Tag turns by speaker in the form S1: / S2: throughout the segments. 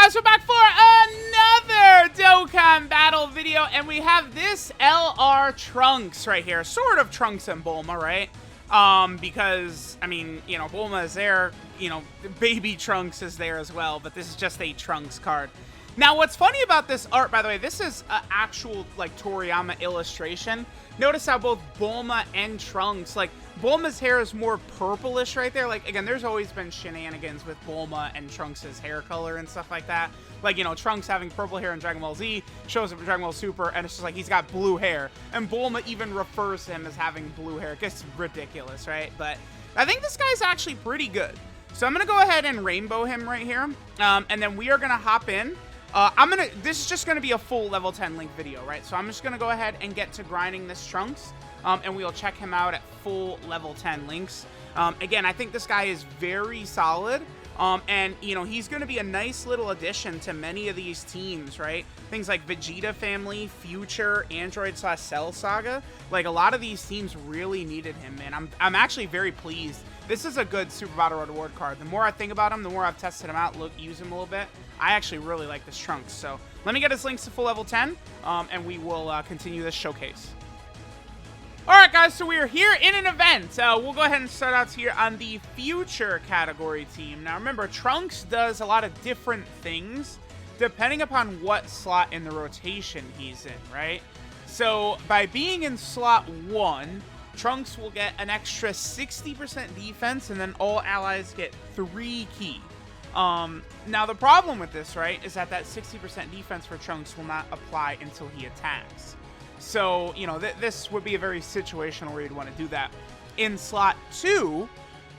S1: guys, we're back for another Dokkan battle video, and we have this LR Trunks right here. Sort of Trunks and Bulma, right? Because, I mean, you know, Bulma is there, you know, baby Trunks is there as well, but this is just a Trunks card. Now, what's funny about this art, by the way, this is an actual, like, Toriyama illustration. Notice how both Bulma and Trunks, like, Bulma's hair is more purplish right there. Like, again, there's always been shenanigans with Bulma and Trunks' hair color and stuff like that. Like, you know, Trunks having purple hair in Dragon Ball Z shows up in Dragon Ball Super, and it's just like he's got blue hair. And Bulma even refers to him as having blue hair. It gets ridiculous, right? But I think this guy's actually pretty good. So I'm going to go ahead and rainbow him right here. And then we are going to hop in. This is just going to be a full level 10 link video, right? So I'm just going to go ahead and get to grinding this Trunks. And we'll check him out at full level 10 links. Again, I think this guy is very solid. And, you know, he's going to be a nice little addition to many of these teams, right? Things like Vegeta Family, Future, Android/Cell Saga. Like, a lot of these teams really needed him, man. I'm actually very pleased. This is a good Super Battle Reward card. The more I think about him, the more I've tested him out, use him a little bit. I actually really like this Trunks. So let me get his links to full level 10, and we will continue this showcase. Alright guys, so we are here in an event. We'll go ahead and start out here on the Future category team. Now remember, Trunks does a lot of different things depending upon what slot in the rotation he's in, right? So by being in slot 1, Trunks will get an extra 60% defense, and then all allies get 3 ki. Now the problem with this, right, is that 60% defense for Trunks will not apply until he attacks. So, you know, this would be a very situational where you'd want to do that. In slot 2,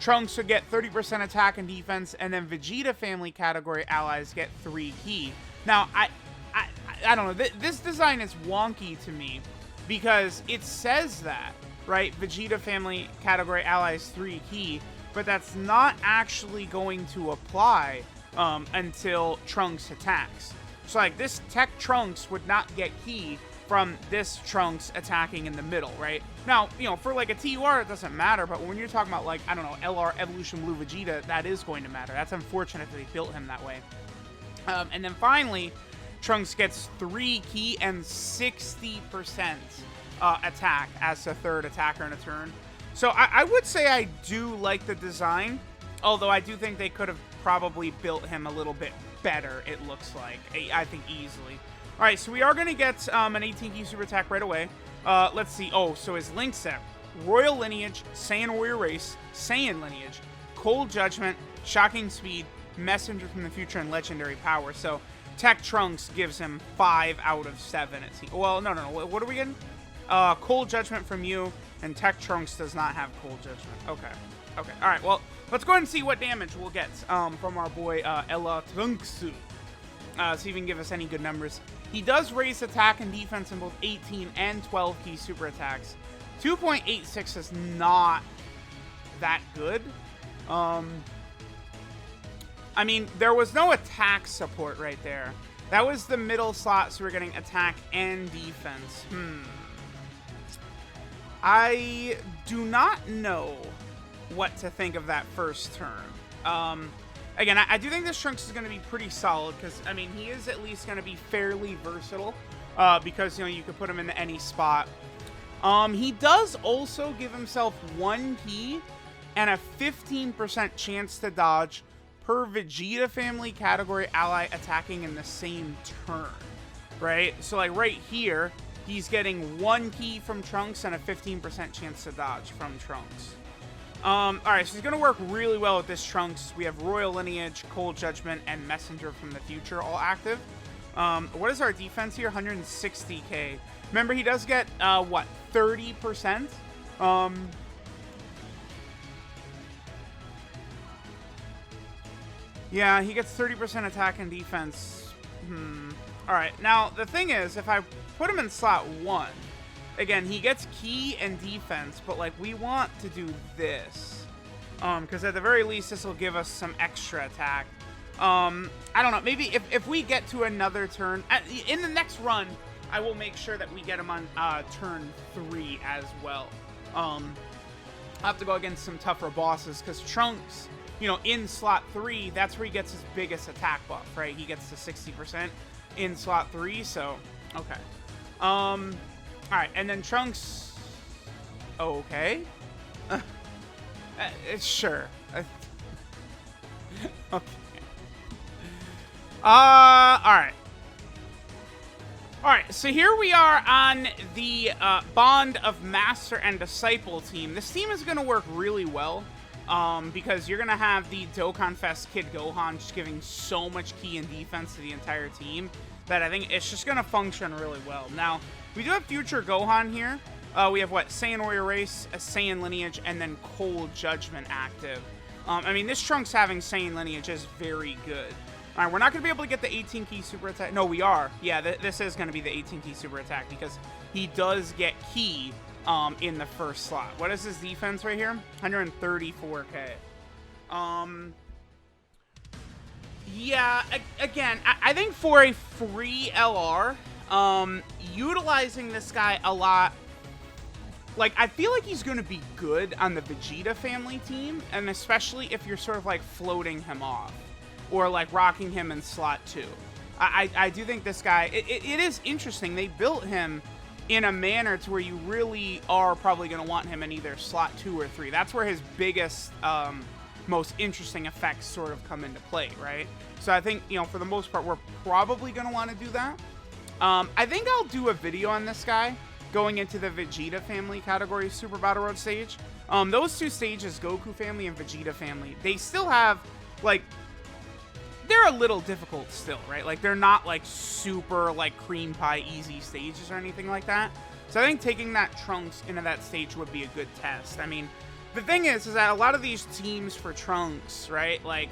S1: Trunks would get 30% attack and defense, and then Vegeta Family category allies get 3 ki. Now, I don't know, this design is wonky to me because it says that, right, Vegeta Family category allies 3 ki, but that's not actually going to apply until Trunks attacks. So, like, this Tech Trunks would not get ki from this Trunks attacking in the middle, right? Now, you know, for like a TUR, it doesn't matter, but when you're talking about, like, I don't know, LR Evolution Blue Vegeta, that is going to matter. That's unfortunate that they built him that way. And then finally, Trunks gets 3 ki and 60% attack as a third attacker in a turn. So I would say I do like the design, although I do think they could have probably built him a little bit better, it looks like. I think easily. All right, so we are going to get an 18 ki super attack right away. Let's see. Oh, so his link set: Royal Lineage, Saiyan Warrior Race, Saiyan Lineage, Cold Judgment, Shocking Speed, Messenger from the Future, and Legendary Power. So Tech Trunks gives him 5 out of 7. It seems. Well, no. What are we getting? Cold Judgment from you, and Tech Trunks does not have Cold Judgment. Okay. All right, well, let's go ahead and see what damage we'll get from our boy LR Trunks. See if he can give us any good numbers. He does raise attack and defense in both 18 and 12 ki super attacks. 2.86 is not that good. I mean, there was no attack support right there. That was the middle slot, so we're getting attack and defense. I do not know what to think of that first turn. Again, I do think this Trunks is going to be pretty solid because, I mean, he is at least going to be fairly versatile because, you know, you could put him into any spot. He does also give himself 1 ki and a 15% chance to dodge per Vegeta Family category ally attacking in the same turn, right? So, like, right here, he's getting 1 ki from Trunks and a 15% chance to dodge from Trunks. Alright, so he's going to work really well with this Trunks. We have Royal Lineage, Cold Judgment, and Messenger from the Future all active. What is our defense here? 160k. Remember, he does get, what, 30%? Yeah, he gets 30% attack and defense. Alright, now, the thing is, if I put him in slot 1... Again, he gets ki and defense, but, like, we want to do this. Because at the very least, this will give us some extra attack. I don't know. Maybe if we get to another turn... in the next run, I will make sure that we get him on turn 3 as well. I'll have to go against some tougher bosses, because Trunks you know, in slot 3, that's where he gets his biggest attack buff, right? He gets to 60% in slot 3, so, okay. All right, and then Trunks, okay. Sure. Okay. Alright. Alright, so here we are on the Bond of Master and Disciple team. This team is going to work really well, because you're going to have the Dokkan Fest Kid Gohan just giving so much key and defense to the entire team that I think it's just going to function really well. Now, we do have Future Gohan here. We have, what, Saiyan Warrior Race, a Saiyan Lineage, and then Cold Judgment active. I mean, this Trunks having Saiyan Lineage is very good. All right, we're not going to be able to get the 18 key super attack. No, we are. Yeah, this is going to be the 18 key super attack because he does get key in the first slot. What is his defense right here? 134k. Yeah, again, I think for a free LR, utilizing this guy a lot, like, I feel like he's going to be good on the Vegeta family team, and especially if you're sort of, like, floating him off or, like, rocking him in slot 2. I do think this guy, it is interesting. They built him in a manner to where you really are probably going to want him in either slot 2 or 3. That's where his biggest, most interesting effects sort of come into play, right? So I think, you know, for the most part, we're probably going to want to do that. I think I'll do a video on this guy going into the Vegeta family category Super Battle Road stage. Those two stages, Goku family and Vegeta family, they still have, like, they're a little difficult still, right? Like, they're not, like, super, like, cream pie easy stages or anything like that. So I think taking that Trunks into that stage would be a good test. I mean, the thing is that a lot of these teams for Trunks, right? Like,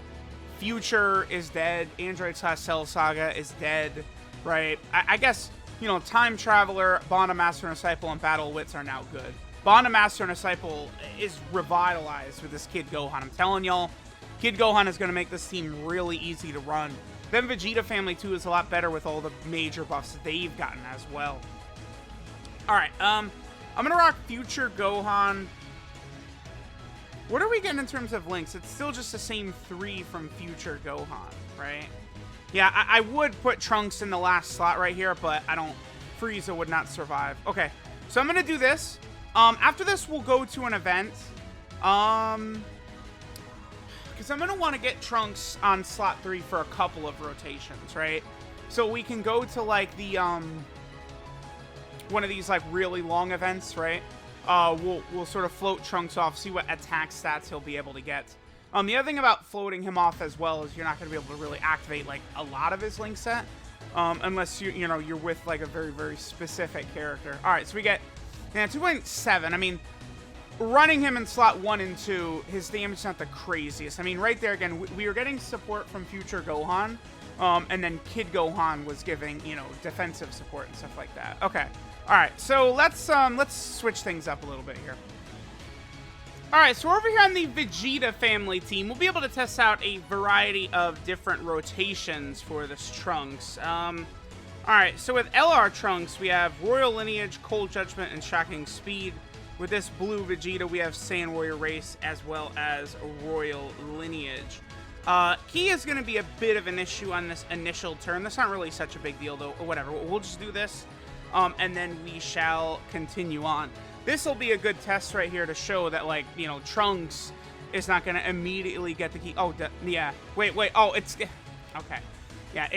S1: Future is dead, Android/Cell Saga is dead, right? I guess, you know, Time Traveler, Bond of Master and Disciple, and Battle Wits are now good. Bond of Master and Disciple is revitalized with this Kid Gohan. I'm telling y'all, Kid Gohan is going to make this team really easy to run. Then Vegeta Family 2 is a lot better with all the major buffs that they've gotten as well. Alright, I'm going to rock Future Gohan. What are we getting in terms of links? It's still just the same 3 from Future Gohan, right? Yeah, I would put Trunks in the last slot right here, but I don't... Frieza would not survive. Okay, so I'm going to do this. After this, we'll go to an event. Because I'm going to want to get Trunks on slot 3 for a couple of rotations, right? So we can go to, like, the, one of these, like, really long events, right? We'll sort of float Trunks off, see what attack stats he'll be able to get. The other thing about floating him off as well is you're not going to be able to really activate, like, a lot of his link set. Unless, you know, you're with, like, a very, very specific character. Alright, so we get, yeah, 2.7. I mean, running him in slot 1 and 2, his damage is not the craziest. I mean, right there, again, we were getting support from Future Gohan, and then Kid Gohan was giving, you know, defensive support and stuff like that. Okay. Alright, so let's switch things up a little bit here. Alright, so over here on the Vegeta family team, we'll be able to test out a variety of different rotations for this Trunks. Alright, so with LR Trunks, we have Royal Lineage, Cold Judgment, and Shocking Speed. With this blue Vegeta, we have Saiyan Warrior Race, as well as Royal Lineage. Key is going to be a bit of an issue on this initial turn. That's not really such a big deal, though. Whatever, we'll just do this, and then we shall continue on. This will be a good test right here to show that, like, you know, Trunks is not going to immediately get the key. Oh, yeah. Wait. Oh, it's... Okay. Yeah,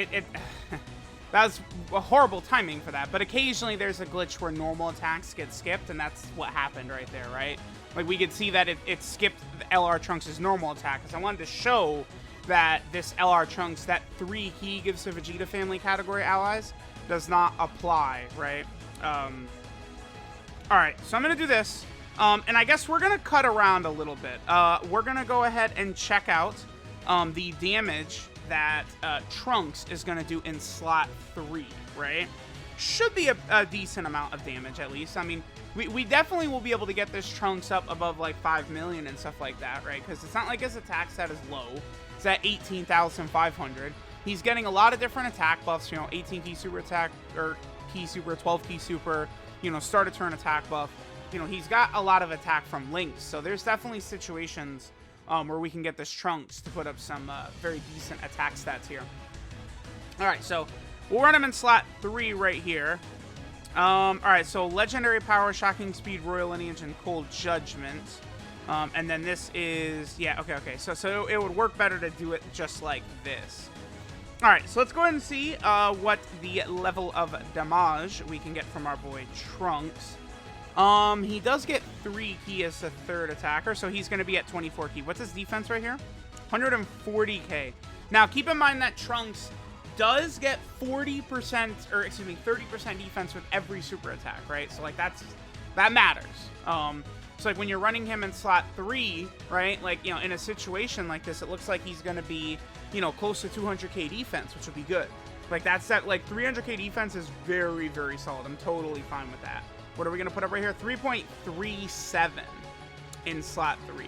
S1: that was a horrible timing for that. But occasionally there's a glitch where normal attacks get skipped, and that's what happened right there, right? Like, we could see that it skipped the LR Trunks' normal attack, because I wanted to show that this LR Trunks, that 3 key gives to Vegeta family category allies, does not apply, right? Alright, so I'm going to do this, and I guess we're going to cut around a little bit. We're going to go ahead and check out the damage that Trunks is going to do in slot 3, right? Should be a decent amount of damage, at least. I mean, we definitely will be able to get this Trunks up above, like, 5 million and stuff like that, right? Because it's not like his attack stat is low. It's at 18,500. He's getting a lot of different attack buffs, you know, 18 key super attack, or key super, 12 key super, you know, start a turn attack buff. You know, he's got a lot of attack from links, so there's definitely situations where we can get this Trunks to put up some very decent attack stats here. All right, so we'll run him in slot 3 right here. All right, so Legendary Power, Shocking Speed, Royal Lineage, and Cold Judgment. And then this is, yeah, okay. So it would work better to do it just like this. All right, so let's go ahead and see what the level of damage we can get from our boy Trunks. He does get 3 ki as a third attacker, so he's going to be at 24 ki. What's his defense right here? 140k. Now, keep in mind that Trunks does get 40%, or excuse me, 30% defense with every super attack, right? So, like, that matters. So, like, when you're running him in slot 3, right, like, you know, in a situation like this, it looks like he's going to be, you know, close to 200k defense, which would be good. Like, that's that, like, 300k defense is very, very solid. I'm totally fine with that. What are we going to put up right here? 3.37 in slot 3.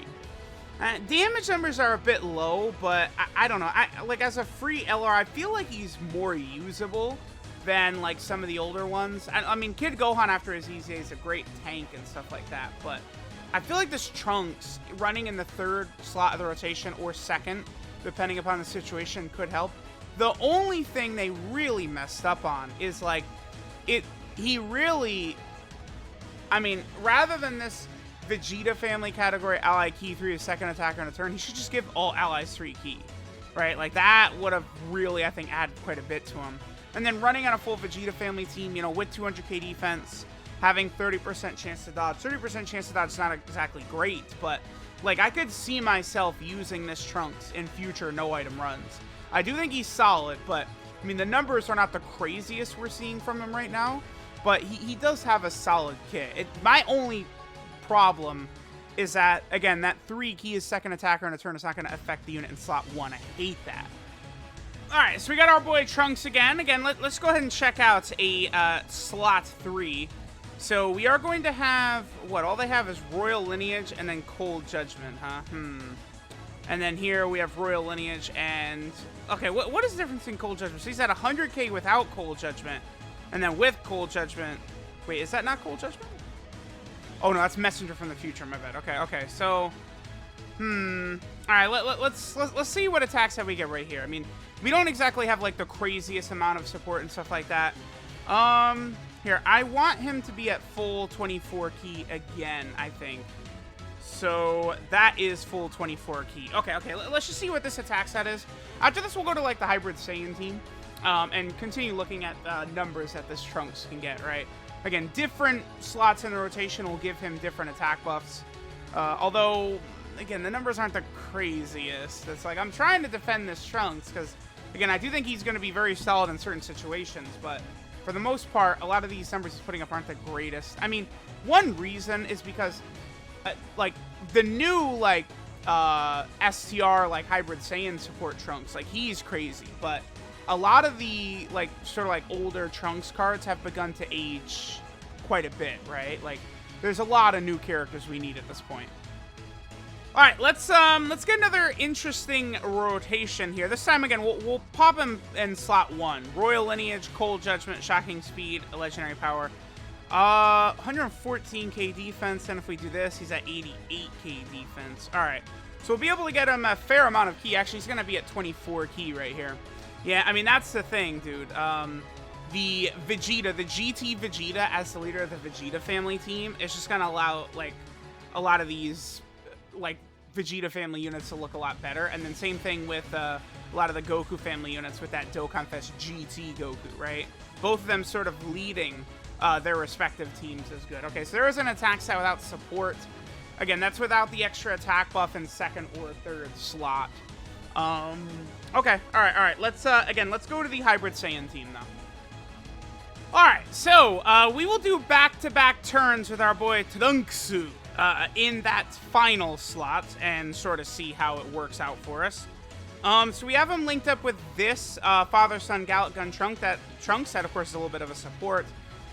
S1: Damage numbers are a bit low, but I don't know. Like, as a free LR, I feel like he's more usable than, like, some of the older ones. I mean, Kid Gohan after his EZA is a great tank and stuff like that, but I feel like this Trunks running in the 3rd slot of the rotation or 2nd, depending upon the situation, could help. The only thing they really messed up on is, like, he really, I mean, rather than this Vegeta family category ally ki 3 as 2nd attacker in a turn, he should just give all allies 3 ki, right? Like, that would have really, I think, added quite a bit to him. And then running on a full Vegeta family team, you know, with 200k defense, having 30% chance to dodge. 30% chance to dodge is not exactly great, but, like, I could see myself using this Trunks in future no-item runs. I do think he's solid, but, I mean, the numbers are not the craziest we're seeing from him right now, but he does have a solid kit. My only problem is that, again, that 3 ki is 2nd attacker in a turn is not going to affect the unit in slot 1. I hate that. All right, so we got our boy Trunks again. Again, let's go ahead and check out a slot 3. So we are going to have, what, all they have is Royal Lineage and then Cold Judgment, huh? And then here we have Royal Lineage and, okay, what is the difference in Cold Judgment? So he's at 100k without Cold Judgment, and then with Cold Judgment, wait, is that not Cold Judgment? Oh no, that's Messenger from the Future, my bad. Okay, so, all right, let's see what attacks that we get right here. I mean, we don't exactly have, like, the craziest amount of support and stuff like that. Here, I want him to be at full 24 ki again, I think. So that is full 24 ki. Okay, let's just see what this attack stat is. After this, we'll go to, like, the Hybrid Saiyan team and continue looking at numbers that this Trunks can get, right? Again, different slots in the rotation will give him different attack buffs. Although, again, the numbers aren't the craziest. It's like, I'm trying to defend this Trunks because, again, I do think he's going to be very solid in certain situations, but for the most part, a lot of these numbers he's putting up aren't the greatest. I mean, one reason is because, like, the new, like, STR, like, Hybrid Saiyan support Trunks, like, he's crazy, but a lot of the, like, sort of, like, older Trunks cards have begun to age quite a bit, right? Like, there's a lot of new characters we need at this point. All right, let's get another interesting rotation here. This time, again, we'll pop him in slot 1. Royal Lineage, Cold Judgment, Shocking Speed, Legendary Power. 114k defense, and if we do this, he's at 88k defense. All right, so we'll be able to get him a fair amount of ki. Actually, he's going to be at 24 ki right here. Yeah, I mean, that's the thing, dude. The Vegeta, the GT Vegeta as the leader of the Vegeta family team is just going to allow, like, a lot of these, like, Vegeta family units to look a lot better. And then same thing with a lot of the Goku family units with that Dokkan Fest GT Goku, right? Both of them sort of leading their respective teams is good. Okay, so there is an attack set without support. Again, that's without the extra attack buff in 2nd or 3rd slot. Okay, all right. Let's go to the Hybrid Saiyan team now. All right, so we will do back-to-back turns with our boy Trunks in that final slot and sort of see how it works out for us. So we have him linked up with this Father-Son Gallet Gun Trunks that, of course, is a little bit of a support.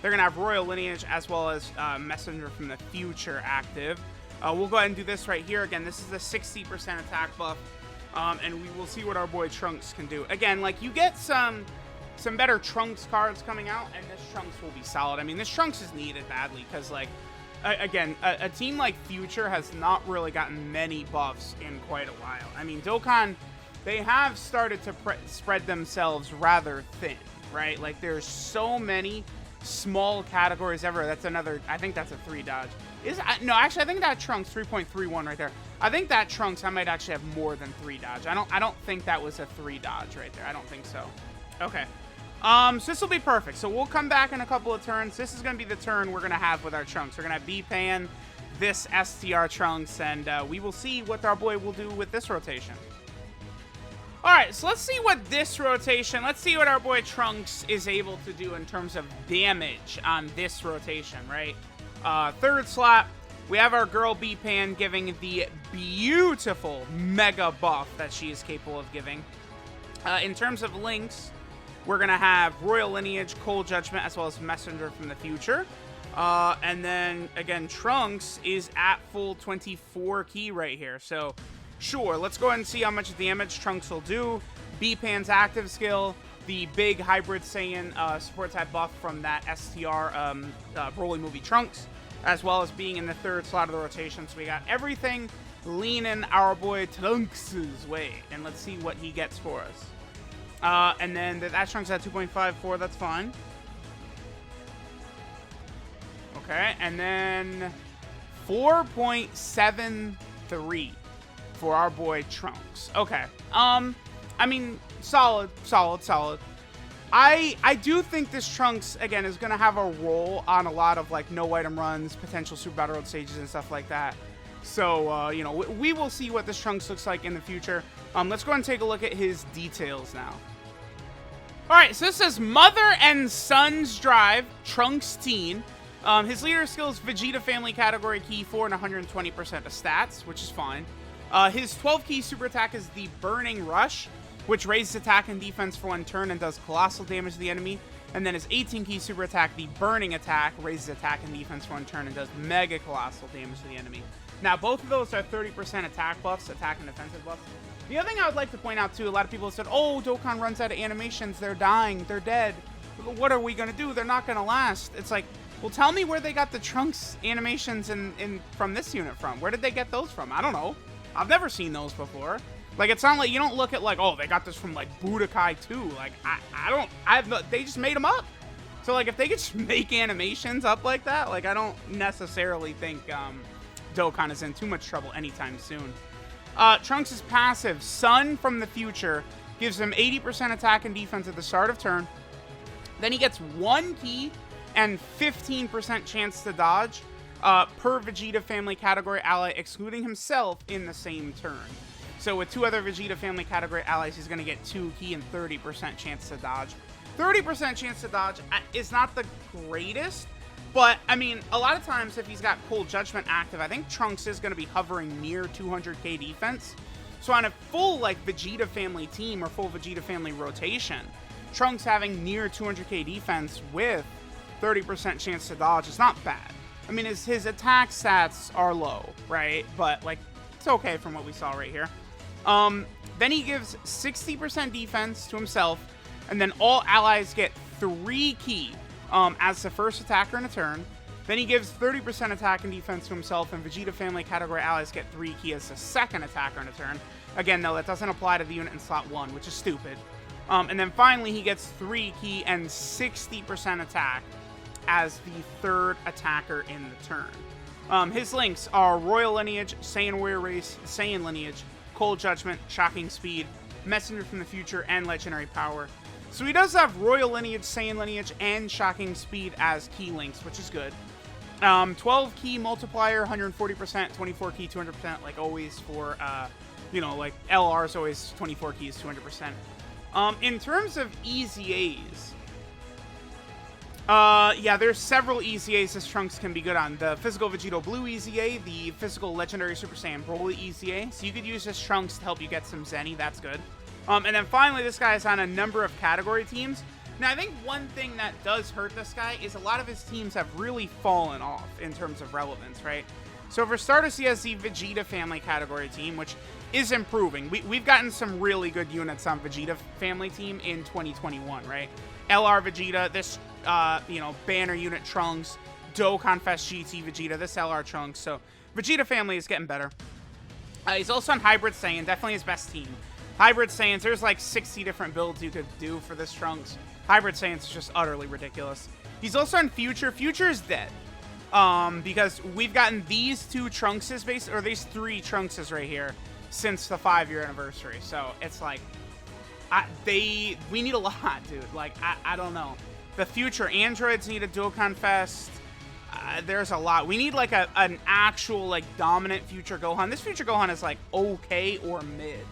S1: They're going to have Royal Lineage as well as Messenger from the Future active. We'll go ahead and do this right here. Again, this is a 60% attack buff, and we will see what our boy Trunks can do. Again, like, you get some better Trunks cards coming out, and this Trunks will be solid. I mean, this Trunks is needed badly because, like, again, a team like Future has not really gotten many buffs in quite a while. I mean, Dokkan, they have started to spread themselves rather thin, right? Like, there's so many small categories ever. That's another, I think that's a 3 dodge. No, actually, I think that Trunks 3.31 right there. I think that Trunks, I might actually have more than 3 dodge. I don't think that was a 3 dodge right there. I don't think so. Okay. So this will be perfect. So we'll come back in a couple of turns. This is going to be the turn we're going to have with our Trunks. We're going to have B-Pan, this STR Trunks, and we will see what our boy will do with this rotation. Alright, so let's see what this rotation, let's see what our boy Trunks is able to do in terms of damage on this rotation, right? Third slot, we have our girl B-Pan giving the beautiful mega buff that she is capable of giving. In terms of links, we're going to have Royal Lineage, Cold Judgment, as well as Messenger from the Future. And then, again, Trunks is at full 24 key right here. So, sure, let's go ahead and see how much damage Trunks will do. B-Pan's active skill, the big hybrid Saiyan support type buff from that STR Broly movie Trunks, as well as being in the third slot of the rotation. So we got everything leaning our boy Trunks' way. And let's see what he gets for us. And then that Trunks at 2.54, that's fine. Okay, and then 4.73 for our boy Trunks. Okay, I mean, solid. I do think this Trunks, again, is going to have a role on a lot of, like, no-item runs, potential Super Battle Road stages and stuff like that. So, you know, we will see what this Trunks looks like in the future. Let's go ahead and take a look at his details now. Alright, so this says Mother and Son's Drive, Trunks Teen. His leader skill is Vegeta Family Category Key 4 and 120% of stats, which is fine. His 12 key super attack is the Burning Rush, which raises attack and defense for 1 turn and does colossal damage to the enemy. And then his 18 key super attack, the Burning Attack, raises attack and defense for 1 turn and does mega colossal damage to the enemy. Now, both of those are 30% attack buffs, attack and defensive buffs. The other thing I would like to point out, too, a lot of people have said, oh, Dokkan runs out of animations, they're dying, they're dead. What are we going to do? They're not going to last. It's like, well, tell me where they got the Trunks animations from this unit from. Where did they get those from? I don't know. I've never seen those before. Like, it's not like, you don't look at, like, oh, they got this from, like, Budokai 2. Like, they just made them up. So, like, if they could just make animations up like that, like, I don't necessarily think, Dokkan is in too much trouble anytime soon. Trunks' passive, Sun from the Future, gives him 80% attack and defense at the start of turn. Then he gets 1 key and 15% chance to dodge per Vegeta Family Category ally, excluding himself in the same turn. So with 2 other Vegeta Family Category allies, he's going to get 2 key and 30% chance to dodge. 30% chance to dodge is not the greatest, but, I mean, a lot of times if he's got Cold Judgment active, I think Trunks is going to be hovering near 200k defense. So on a full, like, Vegeta Family team or full Vegeta Family rotation, Trunks having near 200k defense with 30% chance to dodge is not bad. I mean, his attack stats are low, right? But, like, it's okay from what we saw right here. Then he gives 60% defense to himself, and then all allies get 3 key as the first attacker in a turn. Then he gives 30% attack and defense to himself, and Vegeta Family Category allies get 3 key as the second attacker in a turn. Again, though, that doesn't apply to the unit in slot 1, which is stupid. And then finally, he gets 3 key and 60% attack as the third attacker in the turn. His links are Royal Lineage, Saiyan Warrior Race, Saiyan Lineage, Cold Judgment, Shocking Speed, Messenger from the Future, and Legendary Power. So he does have Royal Lineage, Saiyan Lineage, and Shocking Speed as key links, which is good. 12 key multiplier, 140%, 24 key, 200%, like always for, you know, like LR is always 24 keys, 200%. In terms of EZAs, yeah, there's several EZAs this Trunks can be good on. The Physical Vegeta Blue EZA, the Physical Legendary Super Saiyan Broly EZA. So you could use this Trunks to help you get some Zenny, that's good. And then finally, this guy is on a number of category teams. Now, I think one thing that does hurt this guy is a lot of his teams have really fallen off in terms of relevance, right? So for starters, he has the Vegeta Family Category team, which is improving. We've gotten some really good units on Vegeta Family team in 2021, right? LR Vegeta, this, you know, banner unit Trunks, Dokkan Fest GT Vegeta, this LR Trunks. So Vegeta family is getting better. He's also on Hybrid Saiyan, definitely his best team. Hybrid Saiyans, there's like 60 different builds you could do for this Trunks. Hybrid Saiyans is just utterly ridiculous. He's also on Future. Future is dead. Because we've gotten these two Trunkses, or these 3 Trunkses right here since the 5-year anniversary. So it's like, we need a lot, dude. Like, I don't know. The future androids need a Dokkan Fest. There's a lot. We need like an actual like dominant future Gohan. This future Gohan is like okay or mid.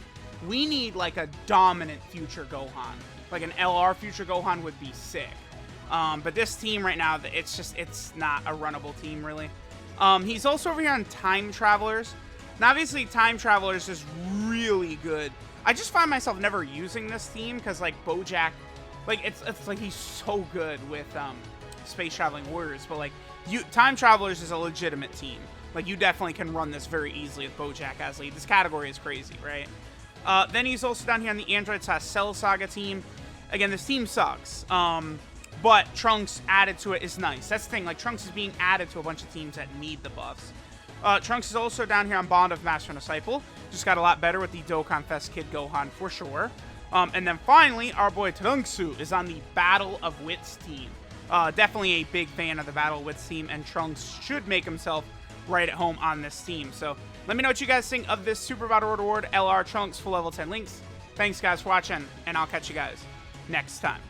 S1: We need like a dominant future Gohan. Like an LR future Gohan would be sick. But this team right now, it's not a runnable team really. He's also over here on Time Travelers. Now obviously Time Travelers is really good. I just find myself never using this team because like Bojack, like it's like he's so good with Space Traveling Warriors, but like Time Travelers is a legitimate team. Like you definitely can run this very easily with Bojack as lead. This category is crazy, right? Then he's also down here on the Android Cell Saga team. Again, this team sucks. But Trunks added to it is nice. That's the thing. Like Trunks is being added to a bunch of teams that need the buffs. Trunks is also down here on Bond of Master and Disciple. Just got a lot better with the Dokkan Fest Kid Gohan for sure. And then finally, our boy TRUNKS is on the Battle of Wits team. Definitely a big fan of the Battle of Wits team, and Trunks should make himself right at home on this team. So let me know what you guys think of this Super Battle Road Award LR Trunks full level 10 links. Thanks guys for watching, and I'll catch you guys next time.